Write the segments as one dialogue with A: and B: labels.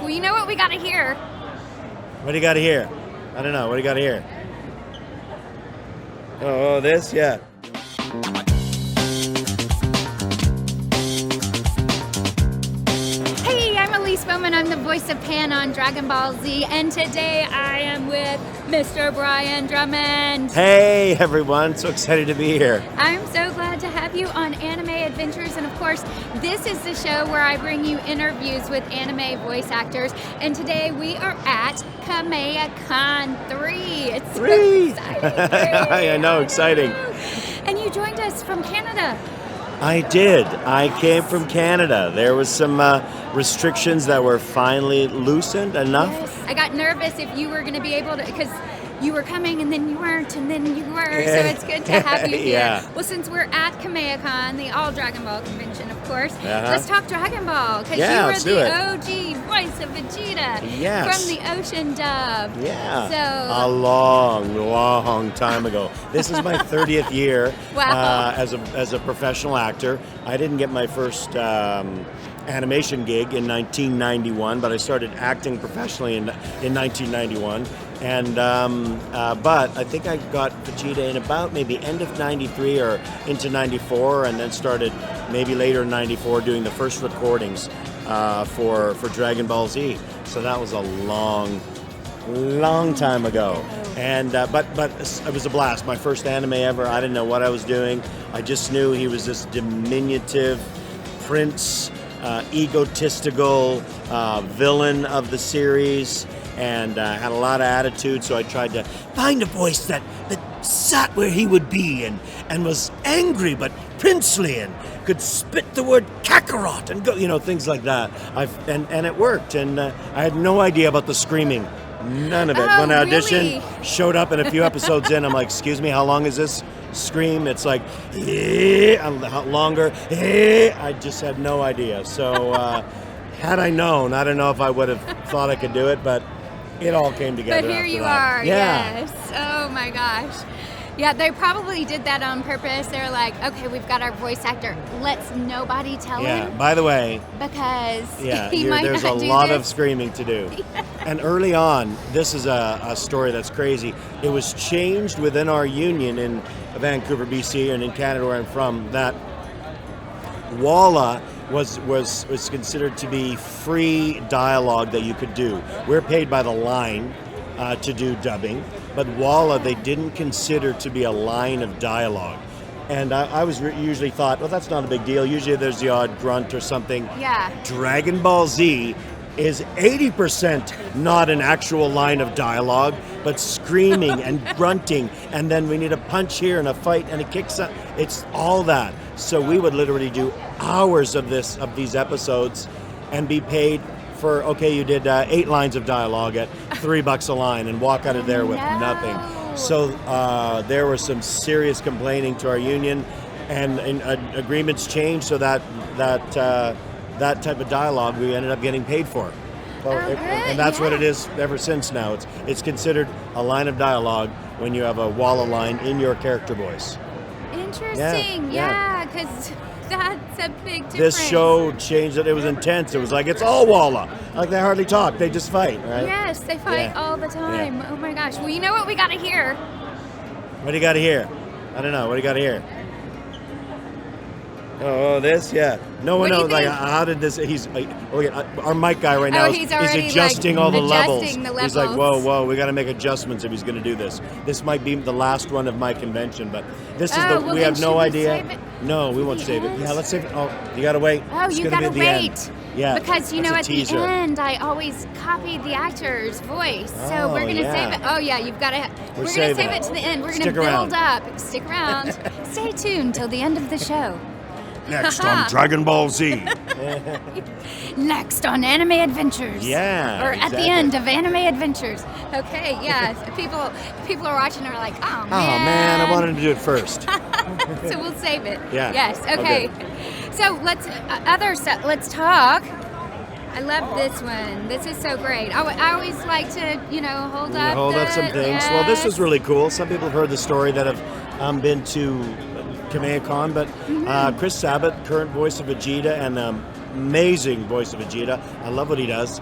A: Well, you know what we got to hear?
B: What do you got to hear? I don't know. What do you got to hear? Oh, this? Yeah.
A: Hey, I'm Elise Baughman. I'm the voice of Pan on Dragon Ball Z, and today I am with Mr. Brian Drummond.
B: Hey, everyone. So excited to be here.
A: I'm so glad to have you on Anime Adventures, and of course, this is the show where I bring you interviews with anime voice actors, and today we are at Kamehacon 3. It's so exciting.
B: I know, exciting.
A: And you joined us from Canada.
B: I did. I came from Canada. There was some restrictions that were finally loosened enough.
A: Yes. I got nervous if you were going to be able to, because you were coming and then you weren't and then you were, so it's good to have you here.
B: Yeah.
A: Well, since we're at Kamehacon, the All Dragon Ball convention, of course, let's talk Dragon Ball, because you were the OG voice of Vegeta from the Ocean Dub.
B: Yeah,
A: so
B: a long time ago. This is my 30th year as a professional actor. I didn't get my first animation gig in 1991, but I started acting professionally in 1991. And but I think I got Vegeta in about maybe end of 93 or into 94, and then started maybe later in 94 doing the first recordings for Dragon Ball Z. So that was a long time ago. And but it was a blast. My first anime ever. I didn't know what I was doing. I just knew he was this diminutive prince, egotistical villain of the series, and had a lot of attitude, so I tried to find a voice that sat where he would be and was angry but princely and could spit the word Kakarot and go, things like that. And it worked, and I had no idea about the screaming. None of it. When I auditioned, showed up, and a few episodes in, I'm like, excuse me, how long is this scream? It's like, longer. I just had no idea. So had I known, I don't know if I would have thought I could do it, but it all came together.
A: But here
B: after
A: you
B: that.
A: are, yes. Oh my gosh. Yeah, they probably did that on purpose. They're like, okay, we've got our voice actor. Let's nobody tell him.
B: Yeah, by the way.
A: Because he might
B: there's
A: not
B: a
A: do
B: lot
A: this.
B: of screaming to do. And early on, this is a story that's crazy. It was changed within our union in Vancouver, BC, and in Canada where I'm from, that Walla was considered to be free dialogue that you could do. We're paid by the line to do dubbing, but Walla they didn't consider to be a line of dialogue. And I was usually thought, well, that's not a big deal. Usually there's the odd grunt or something.
A: Yeah.
B: Dragon Ball Z is 80% not an actual line of dialogue, but screaming and grunting, and then we need a punch here and a fight and a kick. It's all that. So we would literally do hours of these episodes and be paid for, okay, you did 8 lines of dialogue at $3 a line and walk out of there with nothing. So there was some serious complaining to our union, and agreements changed so that type of dialogue we ended up getting paid for. And that's what it is ever since now. It's considered a line of dialogue when you have a Walla line in your character voice.
A: Interesting, because that's a big difference.
B: This show changed it. It was intense. It was like, it's all Walla. Like, they hardly talk. They just fight, right?
A: Yes, they fight all the time. Oh my gosh. Well, you know what we got to hear?
B: What do you got to hear? I don't know. What do you got to hear? Oh, this? Yeah. No one knows. Like, how did this? Our mic guy right now.
A: He's
B: adjusting all the levels. He's like, whoa. We got to make adjuststants if he's going to do this. This might be the last one of my convention, but this is we have no idea. No, we won't save it. Yeah, let's save it. Oh, you got to wait.
A: Oh, you got to wait.
B: Yeah.
A: Because at the end, I always copied the actor's voice, so we're going to save it. Oh yeah, you've got to. We're going to save it to the end. We're going to build up. Stick around. Stay tuned till the end of the show.
B: Next on Dragon Ball Z.
A: Next on Anime Adventures.
B: Yeah.
A: Or at the end of Anime Adventures. Okay, yeah. People are watching and are like, oh man.
B: Oh man, I wanted to do it first.
A: So we'll save it.
B: Yeah.
A: Yes. Okay. So let's talk. I love this one. This is so great. I always like to, hold up
B: some things.
A: Yes.
B: Well, this is really cool. Some people have heard the story that have been to Kamehacon, but Chris Sabat, current voice of Vegeta, and amazing voice of Vegeta. I love what he does.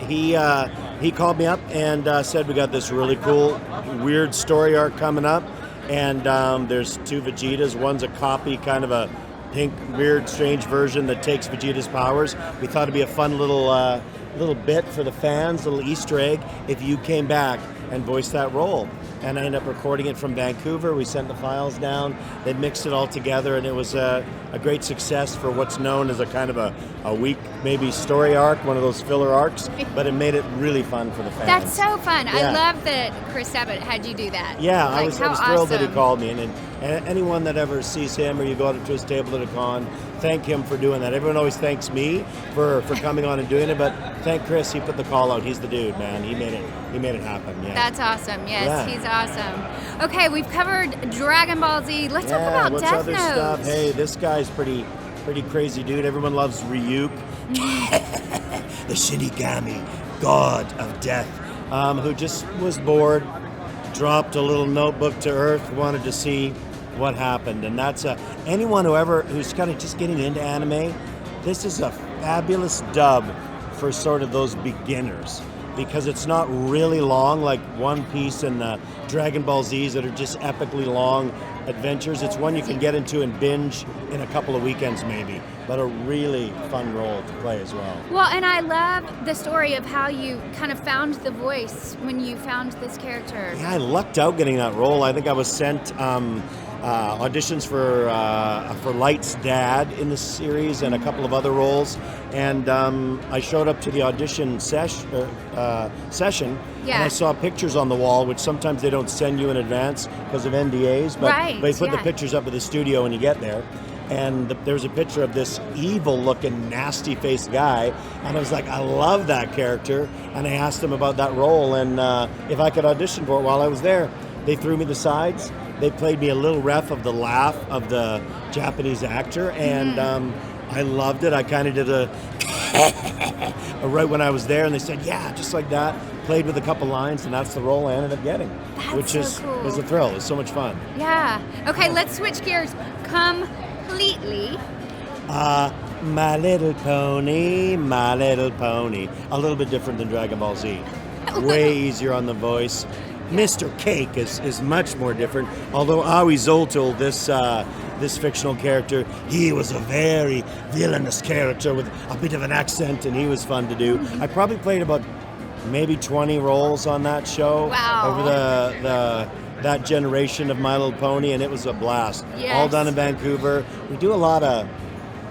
B: He called me up and said we got this really cool, weird story arc coming up, and there's 2 Vegetas. One's a copy, kind of a pink, weird, strange version that takes Vegeta's powers. We thought it'd be a fun little bit for the fans, a little Easter egg, if you came back and voiced that role. And I ended up recording it from Vancouver. We sent the files down. They mixed it all together, and it was a great success for what's known as a kind of a week, maybe story arc, one of those filler arcs, but it made it really fun for the fans.
A: That's so fun.
B: Yeah.
A: I love that Chris Sabat had you do that.
B: Yeah,
A: like,
B: I was thrilled that he called me. And anyone that ever sees him or you go out to his table at a con, thank him for doing that. Everyone always thanks me for coming on and doing it, but thank Chris. He put the call out. He's the dude, man. He made it happen. Yeah.
A: That's awesome. Yes, he's awesome. Okay, we've covered Dragon Ball Z. Let's talk about
B: what's
A: Death
B: other
A: Note.
B: stuff? Hey, this guy's pretty crazy dude. Everyone loves Ryuk, the Shinigami, god of death, who just was bored, dropped a little notebook to Earth, wanted to see what happened. And that's anyone who's kind of just getting into anime, this is a fabulous dub for sort of those beginners, because it's not really long like One Piece and Dragon Ball Z's that are just epically long adventures. It's one you can get into and binge in a couple of weekends maybe, but a really fun role to play as well.
A: Well, and I love the story of how you kind of found the voice when you found this character.
B: Yeah, I lucked out getting that role. I think I was sent auditions for Light's dad in the series and a couple of other roles, and I showed up to the audition session, and I saw pictures on the wall, which sometimes they don't send you in advance because of NDAs, but they put the pictures up at the studio when you get there. And there's a picture of this evil-looking, nasty-faced guy, and I was like, I love that character. And I asked him about that role and if I could audition for it while I was there. They threw me the sides. They played me a little ref of the laugh of the Japanese actor, and I loved it. I kind of did a right when I was there, and they said, yeah, just like that. Played with a couple lines, and that's the role I ended up getting, which
A: cool.
B: was a thrill. It was so much fun.
A: Yeah. Okay, let's switch gears completely.
B: My Little Pony, My Little Pony. A little bit different than Dragon Ball Z. Way easier on the voice. Mr. Cake is much more different. Although Ahuizotl, this fictional character, he was a very villainous character with a bit of an accent, and he was fun to do. I probably played about maybe 20 roles on that show over that generation of My Little Pony, and it was a blast.
A: Yes.
B: All done in Vancouver. We do a lot of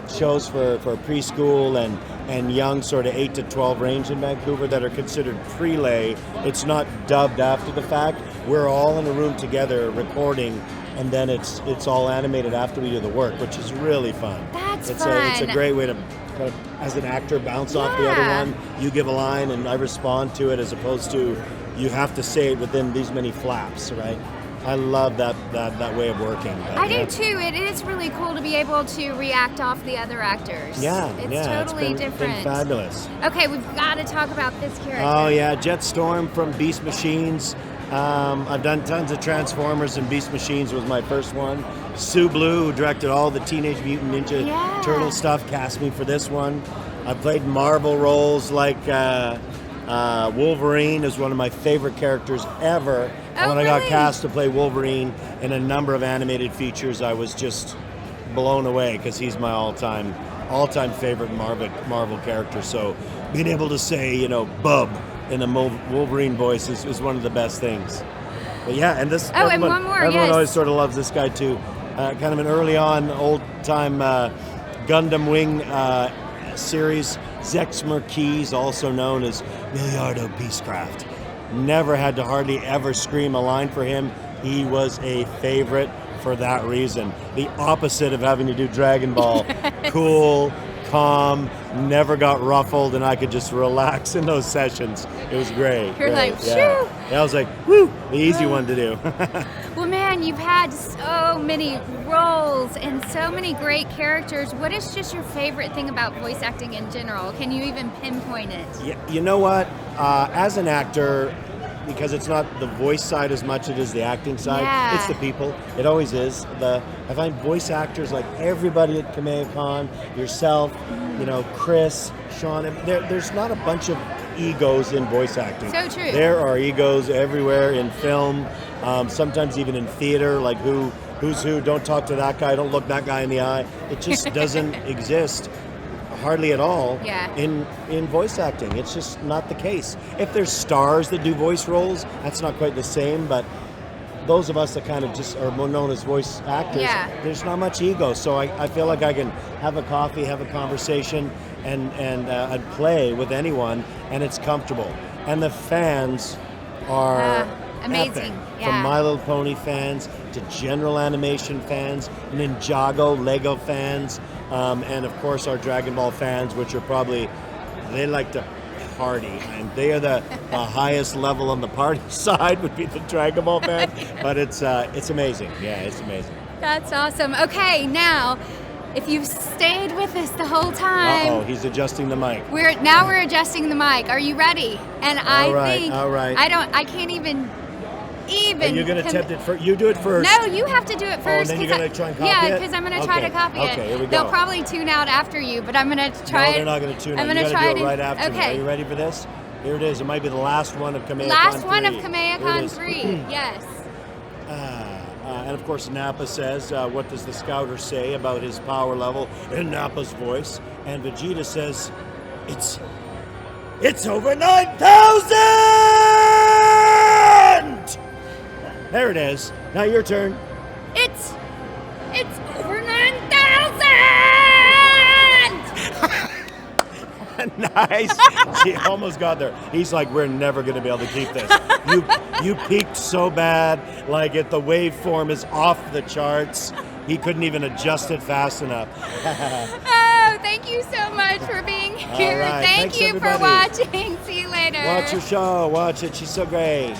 B: shows for preschool and young, sort of 8 to 12 range in Vancouver that are considered prelay. It's not dubbed after the fact. We're all in a room together recording, and then it's all animated after we do the work, which is really fun.
A: That's
B: fun. It's a great way to, kind of, as an actor, bounce off the other one. You give a line, and I respond to it, as opposed to you have to say it within these many flaps, right? I love that way of working.
A: I do too. It is really cool to be able to react off the other actors.
B: Yeah,
A: it's totally different.
B: Been fabulous.
A: Okay, we've got to talk about this character.
B: Oh yeah, Jetstorm from Beast Machines. I've done tons of Transformers, and Beast Machines was my first one. Sue Blue, who directed all the Teenage Mutant Ninja Turtle stuff, cast me for this one. I've played Marvel roles like Wolverine is one of my favorite characters ever. And when I got cast to play Wolverine in a number of animated features, I was just blown away, because he's my all-time favorite Marvel character. So being able to say, Bub in a Wolverine voice is one of the best things. But yeah, and this
A: and one more,
B: everyone always sort of loves this guy too. Kind of an early on, old-time Gundam Wing series. Zechs Merquise, also known as Milliardo Beastcraft. Never had to hardly ever scream a line for him. He was a favorite for that reason. The opposite of having to do Dragon Ball. Cool, calm, never got ruffled, and I could just relax in those sessions. It was great.
A: You're
B: great.
A: like, shoo!
B: Yeah, I was like, woo, the easy one to do.
A: Well, man, you've had so many roles and so many great characters. What is just your favorite thing about voice acting in general? Can you even pinpoint it?
B: Yeah, you know what? As an actor, because it's not the voice side as much as it is the acting side.
A: Yeah.
B: It's the people. It always is. I find voice actors like everybody at Kamea-Con, yourself, you know, Chris, Sean. There's not a bunch of egos in voice acting.
A: So true.
B: There are egos everywhere in film, sometimes even in theater, like who's who, don't talk to that guy, don't look that guy in the eye. It just doesn't exist hardly at all in voice acting. It's just not the case. If there's stars that do voice roles, that's not quite the same, but those of us that kind of just are more known as voice actors, there's not much ego. So I feel like I can have a coffee, have a conversation, and play with anyone, and it's comfortable. And the fans are
A: amazing.
B: Epic. From My Little Pony fans to General Animation fans, Ninjago, Lego fans, and of course our Dragon Ball fans, which are probably, they like to party, and they are the highest level on the party side would be the Dragon Ball fans. But it's amazing. Yeah, it's amazing.
A: That's awesome. Okay, now, if you've stayed with us the whole time.
B: Uh-oh, he's adjusting the mic.
A: We're adjusting the mic. Are you ready? And
B: all right.
A: I can't even.
B: You're going to attempt it first. You do it first.
A: No, you have to do it first.
B: And then you're going to try and copy it?
A: Yeah, because I'm going to try to copy it.
B: Okay, here we go.
A: They'll probably tune out after you, but I'm going to try it.
B: No, they're not going to tune out.
A: I'm going
B: to
A: try
B: do it right after me. Are you ready for this? Here it is. It might be the last one of Kamea-Con 3.
A: Last one of Kamea-Con 3, yes.
B: And of course, Nappa says, what does the scouter say about his power level in Nappa's voice? And Vegeta says, it's over 9,000! There it is. Now your turn.
A: It's over 9,000!
B: Nice. She almost got there. He's like, we're never going to be able to keep this. You peaked so bad, like the waveform is off the charts. He couldn't even adjust it fast enough.
A: Oh, thank you so much for being here.
B: All right.
A: Thank
B: Thanks,
A: you
B: everybody.
A: for watching. See you later.
B: Watch your show. Watch it. She's so great.